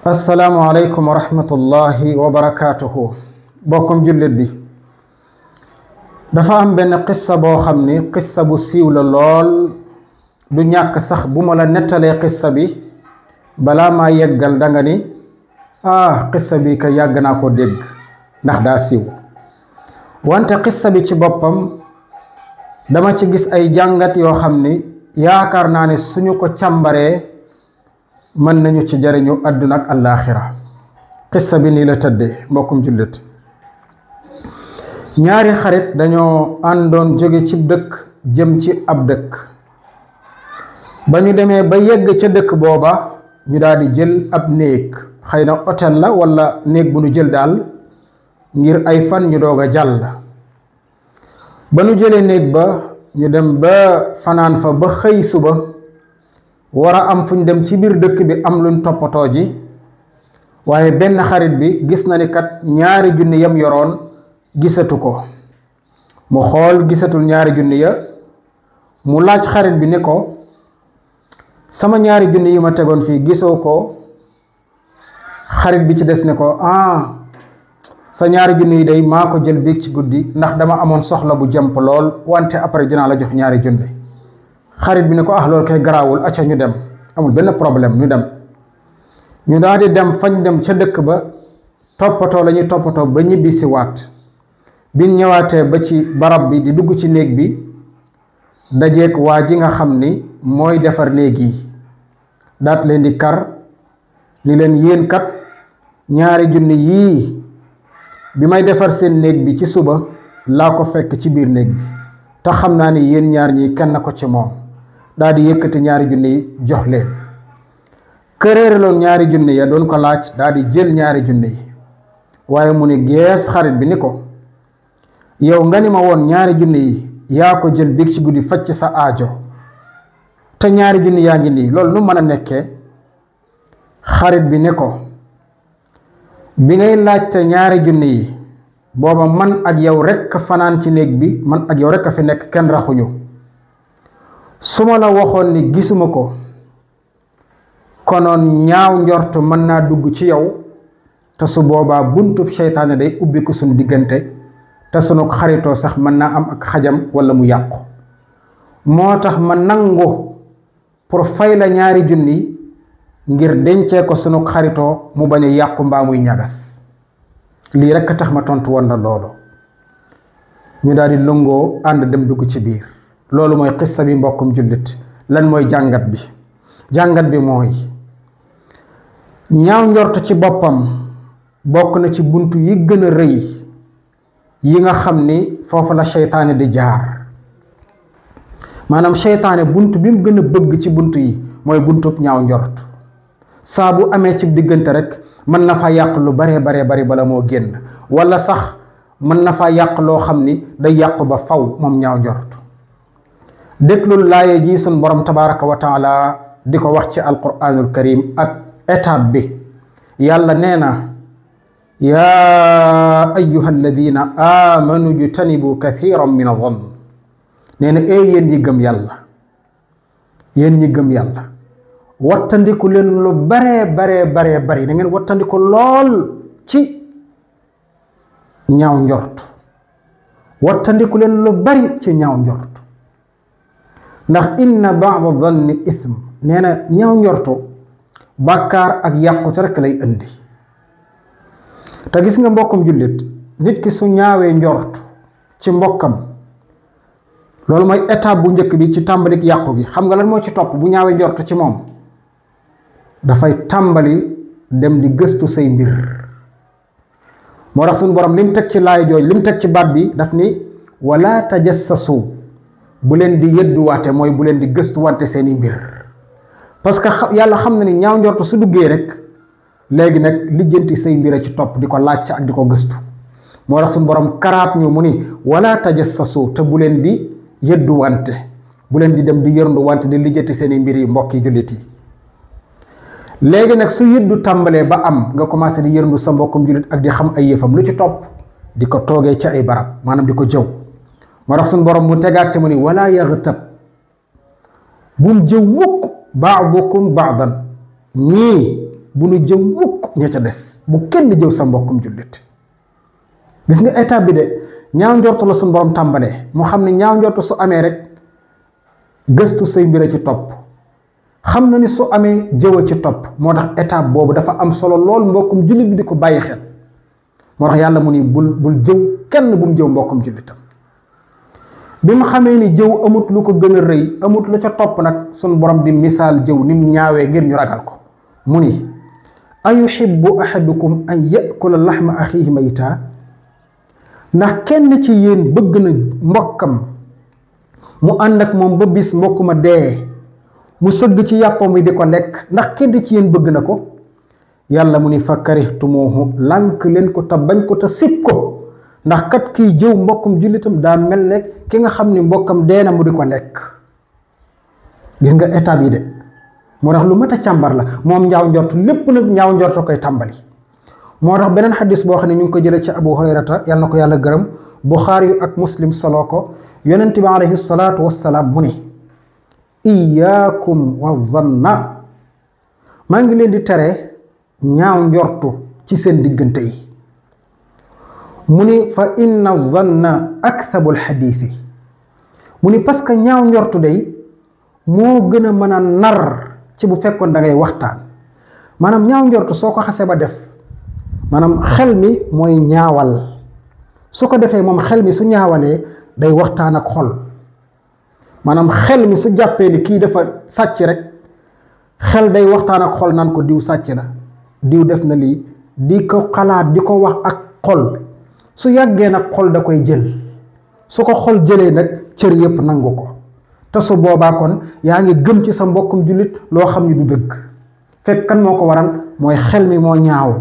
assalaamu aleykum wa rahmatullahi wa barakaatuhu. bokkum jullit bi, dafa am benn qissa boo xam ni qissa bu siiw la lool. du ñàkk sax bu ma la nettalee qissa bi balaa maa yeggal danga ni qissa bi ka yàgg naa ko dégg ndax daa siiw. wante qissa bi ci boppam dama ci gis ay jàngat yoo xam ni yaakaar naa ne suñu ko càmbaree mën nañu ci jariñu àdduna ak àllaaxira. qissa bi nii la tëddee mbokkum jullit. ñaari xarit dañoo àndoon jóge ci dëkk jëm ci ab dëkk. ba ñu demee ba yegg ca dëkk booba ñu daal di jël ab néeg, xëy na hôtel la walla néeg bu nu jël daal ngir ay fan ñu doog a jàll. ba nu jëlee néeg ba ñu dem ba fanaan fa ba xëy suba war a am fu ñu dem ci biir dëkk bi am luñ toppatoo ji. waaye benn xarit bi gis na ni kat ñaari junni yam yoroon gisatu ko. mu xool gisatul ñaari junni ya, mu laaj xarit bi ne ko sama ñaari junni yi ma tegoon fii gisoo ko. xarit bi ci des ne ko sa ñaari junni yi day maa ko jël biig ci guddi ndax dama amoon soxla bu jàmp lool, wante après dinaa la jox ñaari junni. xarit bi ne ko loolu kay garaawul, acca ñu dem, amul benn problème, ñu dem. ñu daal di dem fañ dem ca dëkk ba toppatoo la ñuy toppatoo ba ñibbi si waat. biñ ñëwaatee ba ci barab bi di dugg ci néeg bi dajeek waa ji nga xam ni mooy defar néeg yi. daat leen di kar ni leen yéen kat ñaari junni yii bi may defar seen néeg bi ci suba laa ko fekk ci biir néeg bi, te xam naa ni yéen ñaar ñi kenn ko ci moom. daal di yëkkati ñaari junni yi jox leen. këréeraloon ñaari junni ya doon ko laaj daal di jël ñaari junni yi. waaye mu ni gees xarit bi ni ko yow nga ni ma woon ñaari junni yi yaa ko jël biig ci guddi faj ci sa aajo, te ñaari junni yaa ngi nii, loolu nu mën a nekkee? xarit bi ne ko bi ngay laajte ñaari junni yi booba man ak yow rekk fanaan ci néeg bi, man ak yow rekk a fi nekk, kenn raxuñu. su ma la waxoon ni gisuma ko konoon ñaaw njortu mën naa dugg ci yow, te su boobaa buntub seytaane day ubbi ko suñu diggante, te sunu xaritoo sax mën naa am ak xajam walla mu yàqu. moo tax ma nangu pour fay la ñaari junni ngir dencee ko sunu xaritoo mu bañ a yàqu mbaa muy ñagas. lii rekk a tax ma tontu woon la loolu. ñu daal di lëngoo ànd dem dugg ci biir. loolu mooy xissa bi mbokkum jullit. lan mooy jàngat bi? jàngat bi mooy ñaaw njort ci boppam bokk na ci buntu yi gën a rëy yi nga xam ni foofu la seytaane di jaar. maanaam seytaane bunt bi mu gën a bëgg ci bunt yi mooy buntub ñaaw njort. saa bu amee ci diggante rek mën na fa yàq lu baree bari bala moo génn, walla sax mën na fa yàq loo xam ni day yàqu ba faw moom ñaaw njort. déglul laaye ji sun borom tabaraka wa taala di ko wax ci alquranul karim ak étape bi. yàlla nee na yaa ayyuha alladina amanu jtanibu kathiran min adh-dhann. nee na yéen ñi gëm yàlla, yéen ñi gëm yàlla, wattandiku leen lu baree bari, da ngeen wattandiku lool ci ñaaw njort. wattandiku leen lu bari ci ñaaw njort, ndax inna ba'da dhanni ithm. nee na ñaaw njortu bàkkaar ak yàqute rekk lay indi. te gis nga mbokkum jullit, nit ki su ñaawee njort ci mbokkam, loolu mooy étape bu njëkk bi ci tàmbalik yàqu gi. xam nga lan moo ci topp bu ñaawee njort ci moom? dafay tàmbali dem di gëstu say mbir. moo tax suñu borom lim teg ci laay jooj, lim teg ci baat bi daf ni wala tajassasu, bu leen di yëdduwaate, mooy bu leen di gëstuwante seeni mbir. parce que yàlla xam na ni ñaaw njort su duggee rek léegi nag lijjanti say mbir a ci topp, di ko laajte ak di ko gëstu. moo tax suñu borom karaat ñu mu ni wala tajassasu, te bu leen di yëdduwante, bu leen di dem di yërndu wante di lijjanti seeni mbir yi mbokki jullit yi. léegi nag su yëddu tàmbalee ba am, nga commencé di yërndu sa mbokkum jullit ak di xam ay yëfam, lu ci topp di ko toogee ci ay barab, maanaam di ko jëw. moo tax suñu borom mu tegaat ci mu ni wala yaghtab, bum jëw mukk ba'dukum ba'dan, ñii bu nu jëw mukk ña ca des, bu kenn jëw sa mbokkum jullit. gis nga état bi de ñaaw njortu la suñu borom tàmbalee mu xam ne ñaaw njortu su amee rek gëstu say mbir ci topp, xam na ni su amee jëw a ci topp. moo tax étape boobu dafa am solo lool mbokkum jullit bi di ko bàyyi xel. moo tax yàlla mu ni bul jëw kenn bu mu jëw mbokkum jullitam. bi mu xamee ni jëw amut lu ko gën a rëy, amut lu ca topp nag suñu borom di misaal jëw ni mu ñaawee ngir ñu ragal ko. mu ni ayuhibbu ahadukum an yakula laxma axiihi mayta, ndax kenn ci yéen bëgg na mbokkam mu ànd ak moom ba bis mbokk ma dee mu sëgg ci yàppam wi di ko lekk, ndax kenn ci yéen bëgg na ko. yàlla mu ni fa karihtumuhu, lànk leen ko te bañ ko te sib ko, ndax kat kiy jëw mbokkum jullitam daa mel ne ki nga xam ni mbokkam dee na mu di ko lekk. gis nga étape yi de moo tax lu mat a càmbar la. moom ñaaw njort lépp nag ñaaw njort koy tàmbali. moo tax beneen xadis boo xam ne ñu ngi ko jëlee ci Abu Hurayrata yàlla na ko yàlla gërëm, Buxaari yu ak Muslim soloo ko, yonent bi alayhi salaatu wassalaam mu ni iyaakum wa zanna, maa ngi leen di tere ñaaw njortu ci seen diggante yi. mu ni fa inna zanna akthabul xadiisi, mu ni parce que ñaaw njortu day moo gën a mën a nar ci bu fekkoon da ngay waxtaan. maanaam ñaaw njortu soo ko xasee ba def, maanaam xel mi mooy ñaawal. su ko defee moom xel mi su ñaawalee day waxtaan ak xol. maanaam xel mi su jàppee ni kii dafa sàcc rek, xel day waxtaan ak xol naan ko diw sàcc la, diw def na lii, di ko xalaat di ko wax ak xol. su yàggee nag xol da koy jël, su ko xol jëlee nag cër yépp nangu ko, te su boobaa kon yaa ngi gëm ci sa mbokkum jullit loo xam ni du dëgg. fekk kan moo ko waral? mooy xel mi moo ñaaw.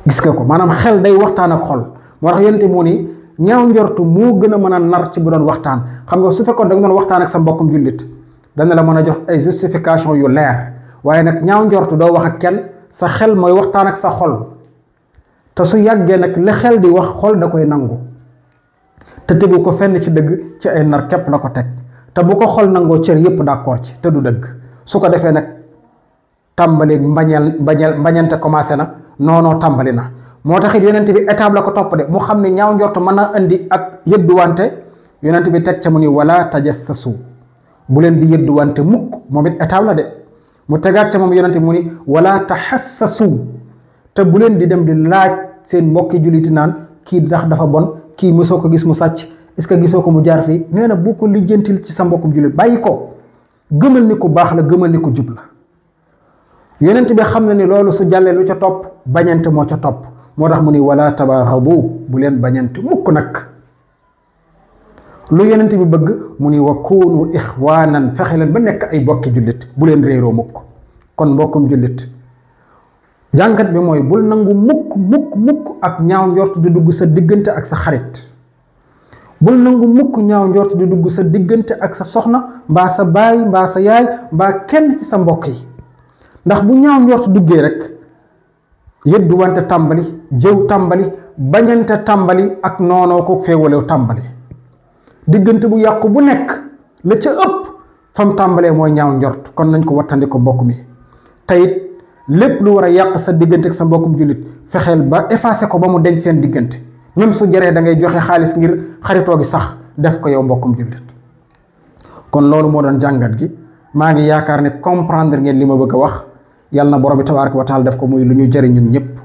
gis nga ko, maanaam xel day waxtaan ak xol. moo tax yonent moo ni ñaaw njortu moo gën a mën a nar ci bu doon waxtaan. xam nga su fekkoon da nga doon waxtaan ak sa mbokkum jullit dana la mën a jox ay justification yu leer, waaye nag ñaaw njortu doo wax ak kenn, sa xel mooy waxtaan ak sa xol. te su yàggee nag li xel di wax xol da koy nangu, te tegu ko fenn ci dëgg, ci ay nar képp la ko teg. te bu ko xol nangoo cër yépp d'accord ci te du dëgg. su ko defee nag tàmbali mbañante commencé na, noonoo tàmbali na. moo tax it yonent bi étape la ko topp de, mu xam ne ñaaw njortu mën na indi ak yëdduwante. yonent bi teg ca mu ni wala tajassasu, bu leen di yëdduwante mukk, moom it étape la de. mu tegaat ca moom yonent bi mu ni wala taxassasu, te bu leen di dem di laaj seen mbokki julliti naan kii ndax dafa bon, kii mosoo ko gis mu sàcc, est-ce que gisoo ko mu jaar fii. nee na bu ko lijjantil ci sa mbokkum jullit, bàyyi ko. gëmal ni ku baax la, gëmal ni ku jub la. yonent bi xam na ni loolu su jàllee lu ca topp bañante moo ca topp. moo tax mu ni wala tabaxadu, bu leen bañante mukk nag. lu yonent bi bëgg mu ni wa kunu ixwaanan, fexe leen ba nekk ay bokki jullit, bu leen réeroo mukk. kon mbokkum jullit, jàngat bi mooy bul nangu mukk ak ñaaw njort di dugg sa diggante ak sa xarit. bul nangu mukk ñaaw njort di dugg sa diggante ak sa soxna, mbaa sa baay, mbaa sa yaay, mbaa kenn ci sa mbokk yi. ndax bu ñaaw njort duggee rek yëddu wante tàmbali, jëw tàmbali, bañante tàmbali, ak noonoo ko féewalew tàmbali. diggante bu yàqu bu nekk la ca ëpp fam tàmbalee mooy ñaaw njort. kon nañ ko wattandi ko mbokk mi. teyit lépp lu war a yàq sa diggante ak sa mbokkum jullit fexeel ba effacé ko ba mu denc seen diggante. même su jaree da ngay joxe xaalis ngir xaritoo gi sax, def ko yow mbokkum jullit. kon loolu moo doon jàngat gi. maa ngi yaakaar ne comprendre ngeen li ma bëgg a wax. yàlla na borom bi tabaaraka wa taala def ko muy lu ñu jëriñ ñun ñëpp.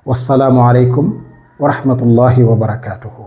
wassalaamu aleykum wa rahmatullahi wa barakaatuhu.